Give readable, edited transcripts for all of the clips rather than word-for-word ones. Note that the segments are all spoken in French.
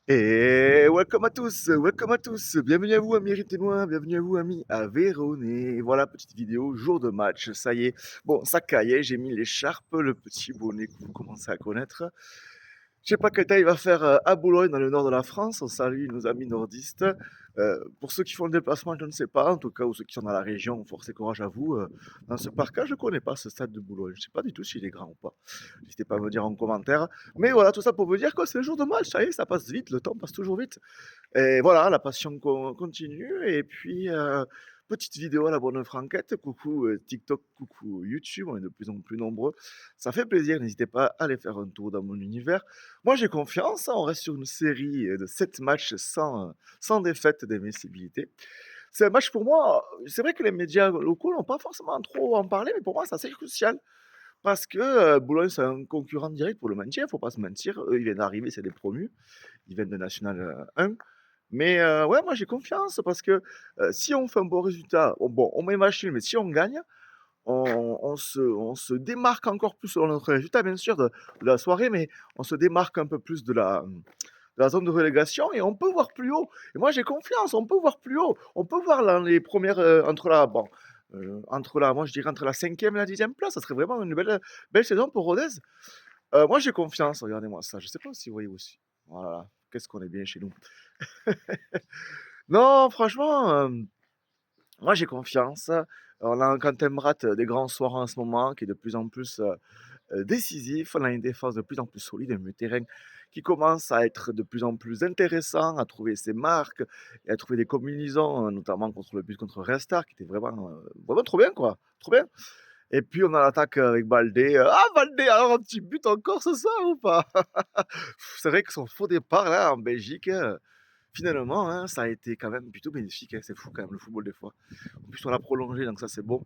Et welcome à tous, bienvenue à vous amis Ténois, bienvenue à vous amis Aveyronnais. Voilà, petite vidéo, jour de match, ça y est. Bon, ça caille, j'ai mis l'écharpe, le petit bonnet que vous commencez à connaître. Je sais pas quel temps il va faire à Boulogne, dans le nord de la France. On salue nos amis nordistes. Pour ceux qui font le déplacement, je ne sais pas. En tout cas, ou ceux qui sont dans la région, force et courage à vous. Dans ce parc-là, je ne connais pas ce stade de Boulogne. Je ne sais pas du tout s'il est grand ou pas. N'hésitez pas à me dire en commentaire. Mais voilà, tout ça pour vous dire que c'est le jour de match. Ça y est, ça passe vite. Le temps passe toujours vite. Et voilà, la passion continue. Et puis, petite vidéo à la bonne franquette. Coucou TikTok, coucou YouTube. On est de plus en plus nombreux. Ça fait plaisir. N'hésitez pas à aller faire un tour dans mon univers. Moi, j'ai confiance, hein. On reste sur une série de 7 matchs sans défaite d'invincibilité. C'est un match pour moi. C'est vrai que les médias locaux n'ont pas forcément trop en parlé, mais pour moi, c'est assez crucial. Parce que Boulogne, c'est un concurrent direct pour le maintien, il ne faut pas se mentir. Eux, ils viennent d'arriver, c'est des promus. Ils viennent de National 1. Mais ouais, moi, j'ai confiance parce que si on fait un bon résultat, bon, on met match nul, mais si on gagne, on se démarque encore plus selon notre résultat, bien sûr, de la soirée, mais on se démarque un peu plus de la zone de relégation et on peut voir plus haut. Et moi, j'ai confiance, on peut voir plus haut. On peut voir dans les premières, moi je dirais entre la cinquième et la dixième place. Ça serait vraiment une belle saison pour Rodez. Moi, j'ai confiance, regardez-moi ça. Je sais pas si vous voyez aussi. Voilà, qu'est-ce qu'on est bien chez nous. Non, franchement, moi, j'ai confiance. On a un Quentin Brat des grands soirs en ce moment qui est de plus en plus décisif. On a une défense de plus en plus solide, un milieu de terrain qui commence à être de plus en plus intéressant, à trouver ses marques et à trouver des combinaisons, notamment contre le but contre Restart, qui était vraiment trop bien, quoi. Trop bien. Et puis on a l'attaque avec Baldé. Ah, Baldé, alors un petit but encore ce soir ou pas? C'est vrai que son faux départ là en Belgique, finalement, hein, ça a été quand même plutôt bénéfique, hein. C'est fou quand même le football des fois. En plus on l'a prolongé donc ça c'est bon.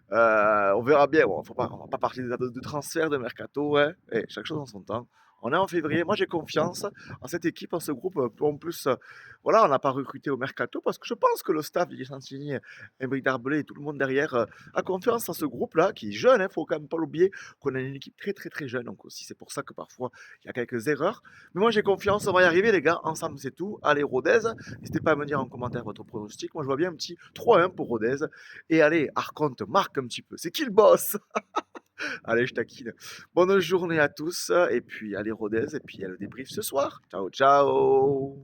On verra bien, bon, on va pas parler des dates de transfert, de mercato, hein, et chaque chose en son temps. On est en février, moi j'ai confiance en cette équipe, en ce groupe. En plus, voilà, on n'a pas recruté au mercato parce que je pense que le staff, Didier Santini, Aymeric Darbelé et tout le monde derrière a confiance en ce groupe-là qui est jeune. Il ne faut quand même pas l'oublier qu'on a une équipe très très très jeune. Donc aussi, c'est pour ça que parfois il y a quelques erreurs. Mais moi j'ai confiance, on va y arriver les gars. Ensemble c'est tout. Allez Rodez, n'hésitez pas à me dire en commentaire votre pronostic. Moi je vois bien un petit 3-1 pour Rodez. Et allez, Arconte, marque un petit peu. C'est qui le boss? Allez, je taquine. Bonne journée à tous. Et puis, allez, Rodez. Et puis, il y a le débrief ce soir. Ciao, ciao.